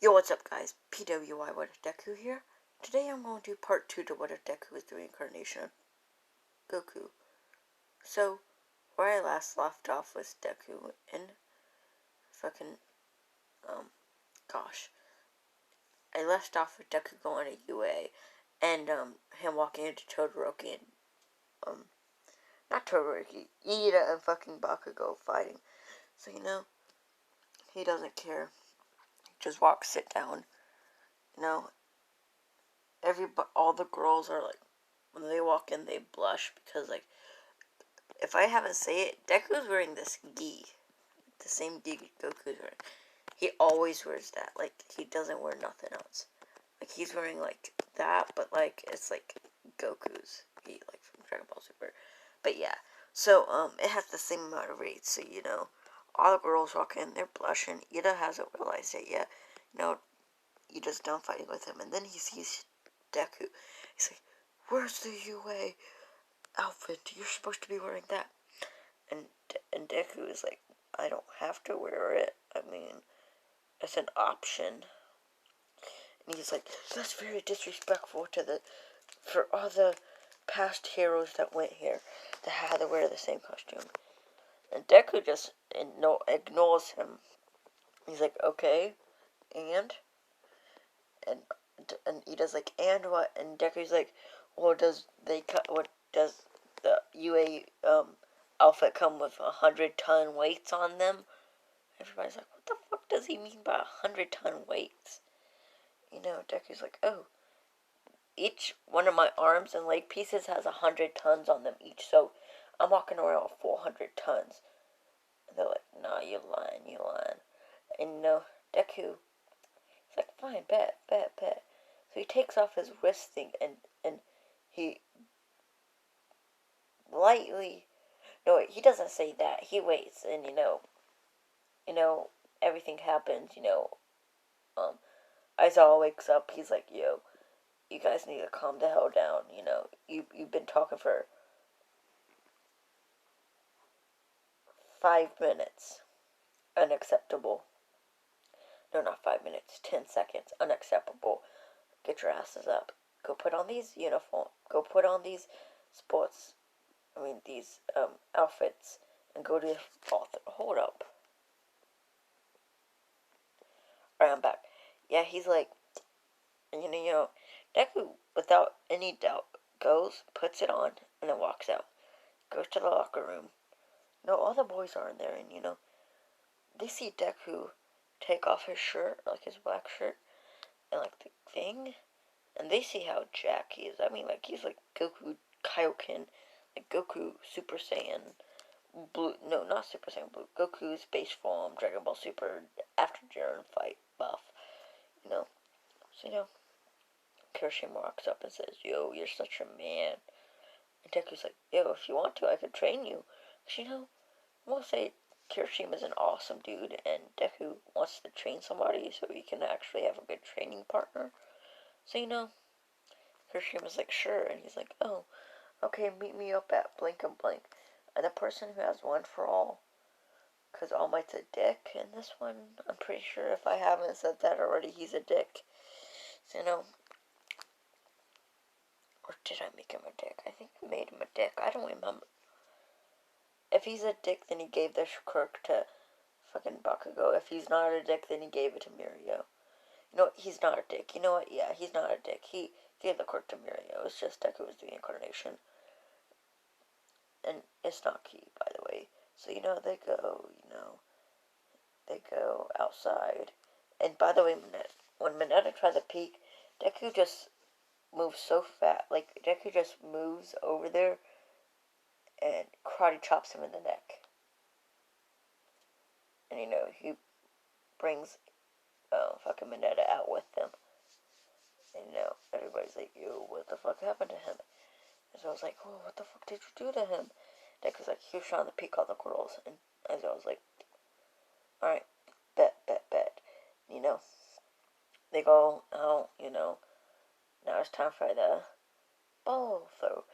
Yo, what's up, guys? PWI, what if Deku here? Today I'm going to do part 2 to what if Deku is the reincarnation of Goku. So, where I last left off was Deku in fucking, gosh. I left off with Deku going to UA and, him walking into Todoroki and, not Todoroki, Ida and fucking Bakugo fighting. So, he doesn't care. He just walks, sit down, all the girls are like, when they walk in, they blush because, like, if I haven't say it, Deku's wearing this gi, the same gi Goku's wearing. He always wears that. Like, he doesn't wear nothing else. Like, he's wearing like that, but like it's like Goku's gi, like from Dragon Ball Super. But yeah, so it has the same amount of rates. So all the girls walk in, they're blushing. Ida hasn't realized it yet. Ida's done fighting with him, and then he sees Deku. He's like, "Where's the UA outfit? You're supposed to be wearing that." And Deku is like, "I don't have to wear it. I mean, it's an option." And he's like, "That's very disrespectful for all the past heroes that went here that had to wear the same costume." And Deku just ignores him. He's like, "Okay, and he does like, and what?" And Deku's like, "Well, what does the UA outfit come with 100-ton weights on them?" Everybody's like, "What the fuck does he mean by 100-ton weights?" Deku's like, "Oh, each one of my arms and leg pieces has 100 tons on them each, so I'm walking around with 400 tons." And they're like, "Nah, you lying. And Deku, he's like, "Fine, bet. So he takes off his wrist thing and he lightly, no, he doesn't say that. He waits, and everything happens. Aizawa wakes up. He's like, "Yo, you guys need to calm the hell down. You've been talking for 5 minutes. Unacceptable. No, not 5 minutes. 10 seconds. Unacceptable. Get your asses up. Go put on these Go put on these these outfits, and go to the vault." Hold up. Alright, I'm back. Yeah, he's like, Deku, without any doubt, goes, puts it on, and then walks out. Goes to the locker room. All the boys are in there, and they see Deku take off his shirt, like his black shirt, and like the thing, and they see how jacked he is. I mean, like, he's like Goku Kaioken, like Goku Super Saiyan Blue. No, not Super Saiyan Blue. Goku's base form, Dragon Ball Super after Jiren fight buff. So Kirishima walks up and says, "Yo, you're such a man." And Deku's like, "Yo, if you want to, I could train you." We'll say Kirishima's an awesome dude, and Deku wants to train somebody so he can actually have a good training partner. So, Kirishima's like, "Sure." And he's like, "Oh, okay, meet me up at Blink and Blink." And the person who has One for All, because All Might's a dick in this one, I'm pretty sure if I haven't said that already, he's a dick. So, or did I make him a dick? I think I made him a dick. I don't remember. If he's a dick, then he gave the quirk to fucking Bakugo. If he's not a dick, then he gave it to Mirio. He's not a dick. You know what? Yeah, he's not a dick. He gave the quirk to Mirio. It's just Deku was the reincarnation. And it's not key, by the way. So, they go outside. And by the way, when Mineta tries to peek, Deku just moves so fast. Like, Deku just moves over there and karate chops him in the neck. And, he brings fucking Mineta out with them. And, everybody's like, "Yo, what the fuck happened to him?" And so I was like, "Oh, what the fuck did you do to him?" Deku's like, "He was trying to peek all the girls." And as I was like, "Alright, bet. They go out, now it's time for the ball throw.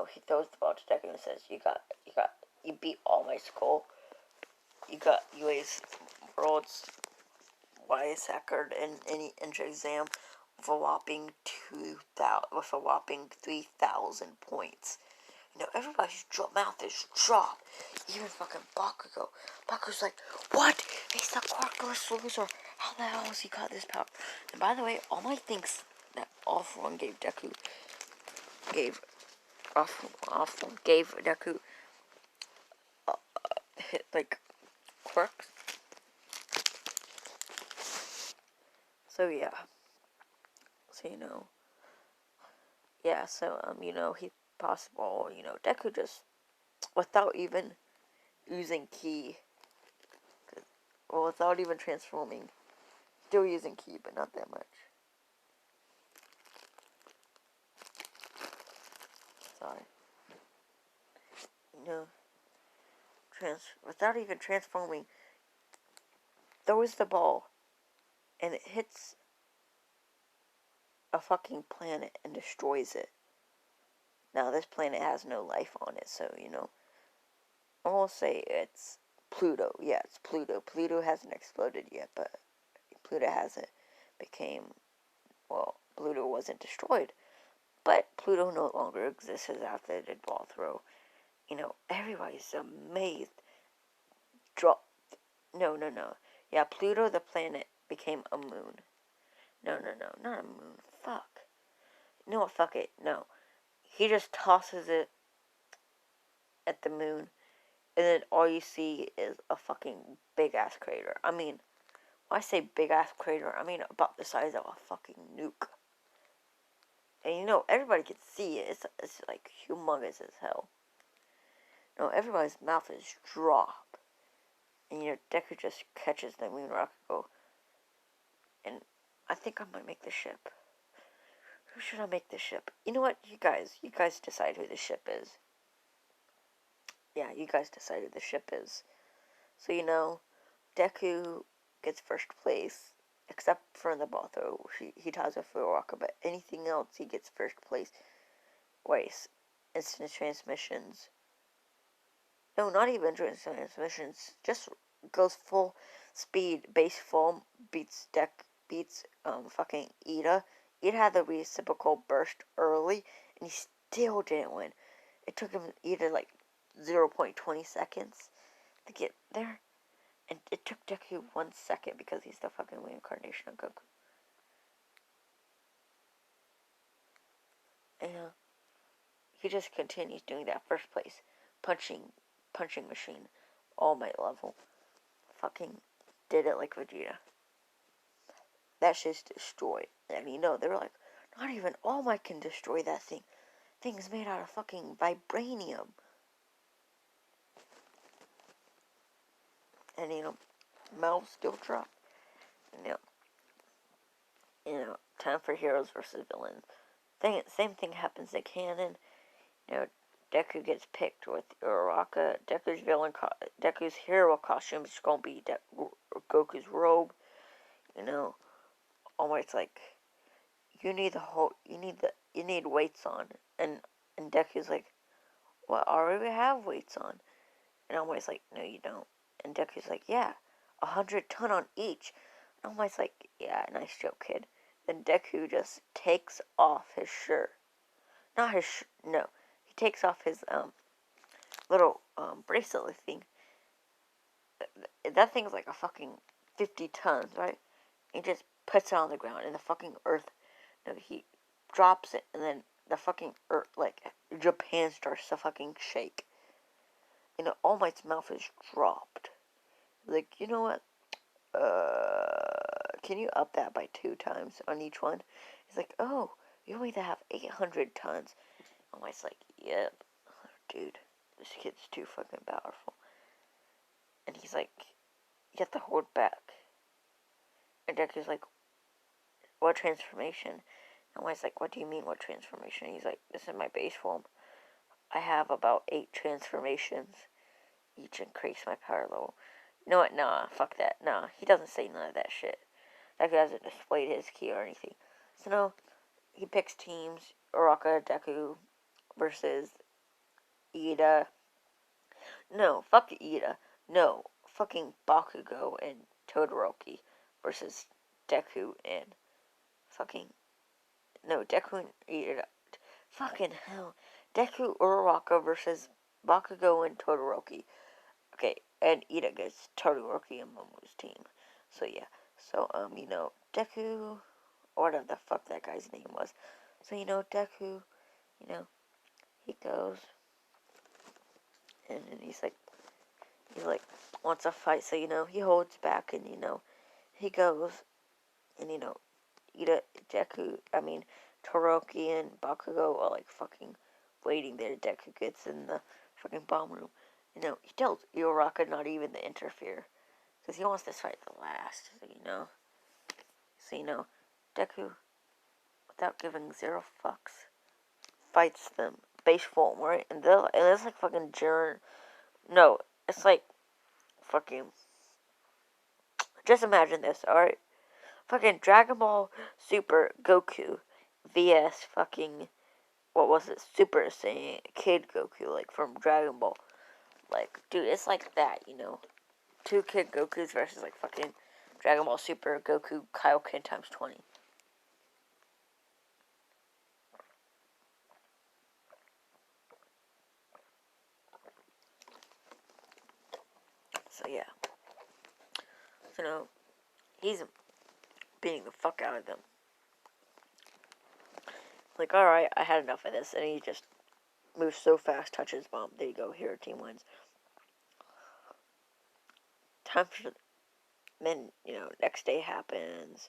He throws the ball to Deku and says, you beat all my school. You got UA's world's Weizsäcker in any entrance exam with a whopping 3,000 points. You know, everybody's mouth is dropped. Even fucking Bakugo. Bakugo's like, what? He's the quirkless loser. How the hell has he got this power? And by the way, All Might thinks that Awful One gave Deku like quirks. So yeah. So he possible, Deku just without even using ki, without even transforming, still using ki, but not that much. Sorry. Without even transforming, throws the ball, and it hits a fucking planet and destroys it. Now, this planet has no life on it, so, I won't say it's Pluto. Yeah, it's Pluto. Pluto hasn't exploded yet, but Pluto hasn't Pluto wasn't destroyed. But Pluto no longer exists after it did ball throw. Everybody's amazed. No. Yeah, Pluto, the planet, became a moon. No, not a moon. Fuck. You know what? Fuck it. No. He just tosses it at the moon, and then all you see is a fucking big-ass crater. I mean, when I say big-ass crater, I mean about the size of a fucking nuke. And everybody can see it. It's like humongous as hell. Everybody's mouth is dropped. And Deku just catches the moon rocket. And I think I might make the ship. Who should I make the ship? You know what? You guys decide who the ship is. Yeah, you guys decide who the ship is. So, Deku gets first place, except for the ball throw. He ties with Furuaka, but anything else, he gets first place. Wait, instant transmissions. No, not even instant transmissions. Just goes full speed, base full, beats fucking Ida. Ida had the reciprocal burst early, and he still didn't win. It took him Ida like 0.20 seconds to get there. And it took Deku 1 second because he's the fucking reincarnation of Goku. And he just continues doing that first place. Punching machine. All Might level. Fucking did it like Vegeta. That shit's destroyed. And they were like, not even All Might can destroy that thing. Thing's made out of fucking vibranium. And mouth still dropped. And time for heroes versus villains. Same thing happens in canon. Deku gets picked with Uraraka. Deku's hero costume is gonna be Goku's robe. All Might's like, you need weights on, and Deku's like, well, I already have weights on, and All Might's like, no, you don't, and Deku's like, yeah, 100 ton on each, and All Might's like, yeah, nice joke, kid. Then Deku just takes off his shirt, not his no, he takes off his little bracelet thing. That thing's like a fucking 50 tons, right? He just puts it on the ground, and the fucking earth. He drops it, and then the fucking earth, like Japan, starts to fucking shake. All Might's mouth is dropped. Like, you know what? Can you up that by 2 times on each one? He's like, oh, you only have 800 tons. All Might's like, yep, dude, this kid's too fucking powerful. And he's like, you have to hold back. And Deku's like, what transformation? And White's like, what do you mean, what transformation? He's like, this is my base form. I have about 8 transformations. Each increase my power level. You know what? Nah, fuck that. Nah, he doesn't say none of that shit. Deku hasn't displayed his ki or anything. So no, he picks teams. Uraraka, Deku versus Ida. No, fuck Ida. No, fucking Bakugo and Todoroki versus Deku and fucking... No, Deku and Ida... Fucking hell. Deku Uraraka versus Bakugo and Todoroki. Okay, and Ida gets Todoroki and Momo's team. So yeah. So, Deku... Or whatever the fuck that guy's name was. So, Deku, he goes... And he's like, wants a fight. So, he holds back and, he goes... And, Todoroki and Bakugo are like fucking waiting there. Deku gets in the fucking bomb room. He tells Uraraka not even to interfere. Because he wants this fight to last. So, Deku, without giving zero fucks, fights them base form, right? And it's like fucking No, it's like fucking... Just imagine this, alright? Fucking Dragon Ball Super Goku vs fucking, what was it, Super Saiyan Kid Goku, like from Dragon Ball. Like, dude, it's like that, Two Kid Gokus versus like fucking Dragon Ball Super Goku Kaioken times 20. So yeah. So, he's beating the fuck out of them. Like, alright, I had enough of this. And he just moves so fast, touches bomb. There you go, hero team wins. Time for... Then, next day happens.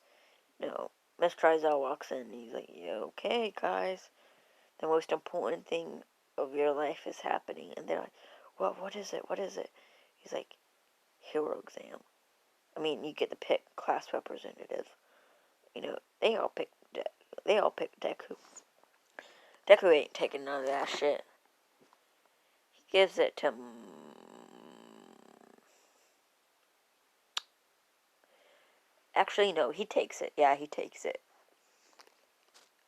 Miss Trizell walks in and he's like, okay, guys. The most important thing of your life is happening. And they're like, what is it? What is it? He's like, hero exam. I mean, you get to pick class representative. They all pick Deku. Deku ain't taking none of that shit. He gives it to... Actually, no, he takes it. Yeah, he takes it.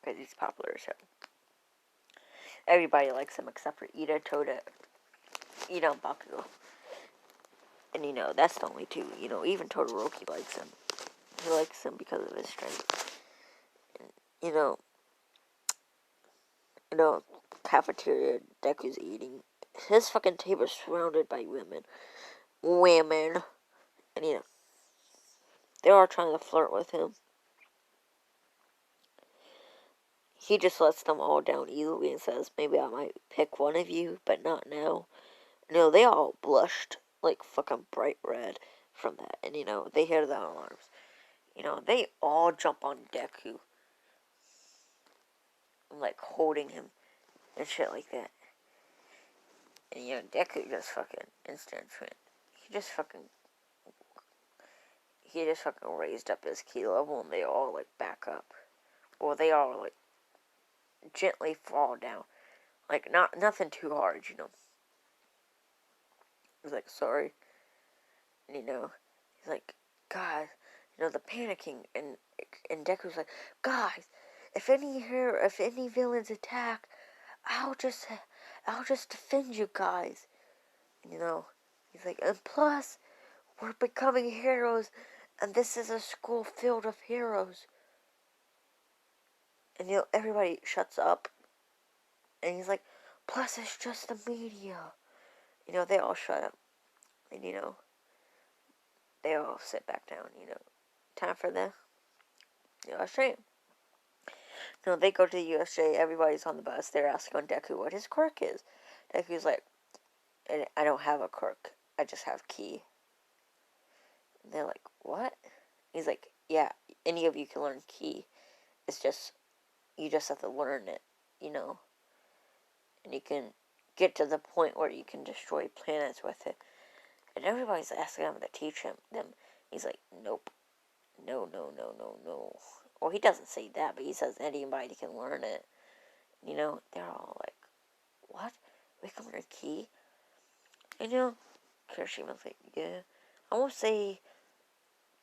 Because he's popular, so... Everybody likes him except for Ida, Toda, and Bakugo. And, that's the only two. Even Todoroki likes him. He likes him because of his strength. And, cafeteria Deku's eating. His fucking table is surrounded by women. And, they're all trying to flirt with him. He just lets them all down easily and says, maybe I might pick one of you, but not now. They all blushed like fucking bright red from that. And, they hear the alarms. They all jump on Deku. And, like, holding him and shit like that. And, Deku just fucking instant trend. He just fucking raised up his ki level and they all, like, back up. Or they all, like, gently fall down. Like, nothing too hard, He's like, sorry. And, he's like, guys, the panicking. And Deku's like, guys, if any villains attack, I'll just defend you guys. And, he's like, and plus, we're becoming heroes, and this is a school filled of heroes. And, everybody shuts up. And he's like, plus it's just the media. They all shut up. And, they all sit back down, Time for the USJ. They go to the USJ, everybody's on the bus, they're asking Deku what his quirk is. Deku's like, I don't have a quirk, I just have ki. And they're like, what? He's like, yeah, any of you can learn ki. It's just, you just have to learn it, And you can get to the point where you can destroy planets with it. And everybody's asking him to teach them. He's like, nope. No. Well, he doesn't say that, but he says anybody can learn it. They're all like, what? We can learn ki? And, Kirishima's like, yeah. I won't say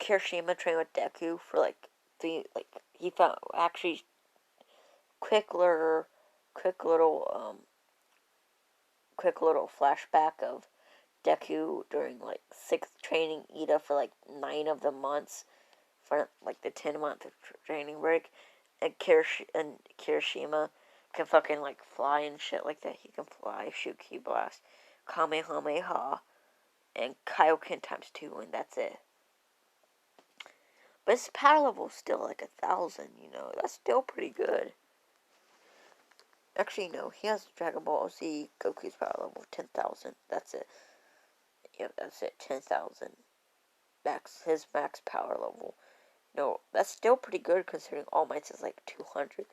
Kirishima trained with Deku for, he found, actually, quick little flashback of Deku during, 6th training Ida for, 9 of the months for like the 10-month training break, and Kirishima can fucking like fly and shit like that. He can fly, shoot ki blast, Kamehameha, and Kaioken times 2, and that's it. But his power level is still like 1,000, you know. That's still pretty good. Actually, no, he has Dragon Ball Z Goku's power level 10,000. That's it. Yep, that's it. 10,000. His max power level. No, that's still pretty good considering All Might's is like 200.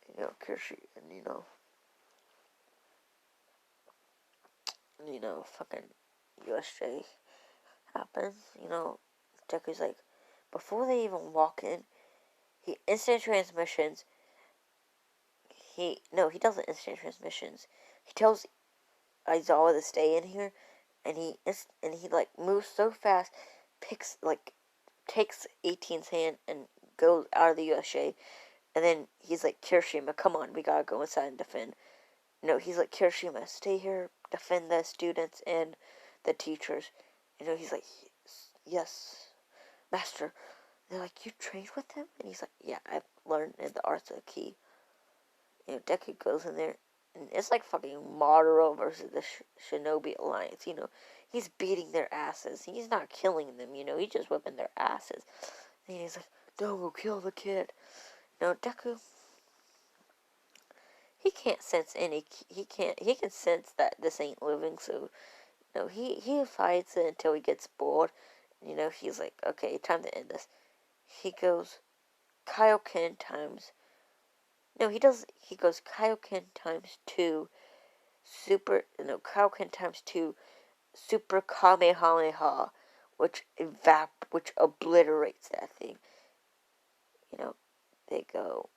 You know, Kirshi, and fucking USJ happens. Deku's like, before they even walk in, he instant transmissions. He doesn't instant transmissions. He tells Aizawa to stay in here, and he like moves so fast, takes 18's hand and goes out of the USJ, and then he's like, Kirishima, come on, we gotta go inside and defend. He's like, Kirishima, stay here, defend the students and the teachers. He's like, yes, master. They're like, you trained with them? And he's like, yeah, I've learned in the arts of the ki. Deku goes in there, and it's like fucking Madara versus the Shinobi Alliance. He's beating their asses. He's not killing them. He's just whipping their asses. And he's like, no, we'll kill the kid. Deku, he can't sense any. He can sense that this ain't living. So, he fights it until he gets bored. He's like, okay, time to end this. He goes Kaioken times. No, he does. He goes Kaioken times 2. Kaioken times 2. Super Kamehameha, which obliterates that thing. They go.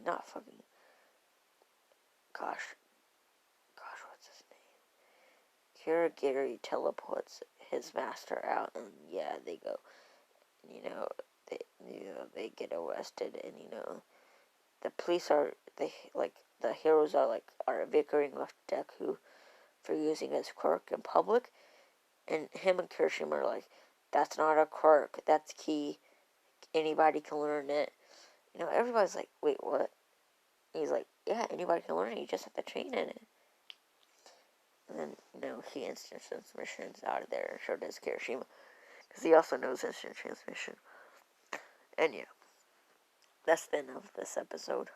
Not fucking. Gosh, what's his name? Kirigiri teleports his master out, and yeah, they go. They get arrested, and the police the heroes are bickering with Deku for using his quirk in public, and him and Kirishima are like, that's not a quirk, that's ki, anybody can learn it. Everybody's like, wait, what? And he's like, yeah, anybody can learn it, you just have to train in it. And then, he instant transmissions out of there, and so does Kirishima, because he also knows instant transmission. And yeah, that's the end of this episode.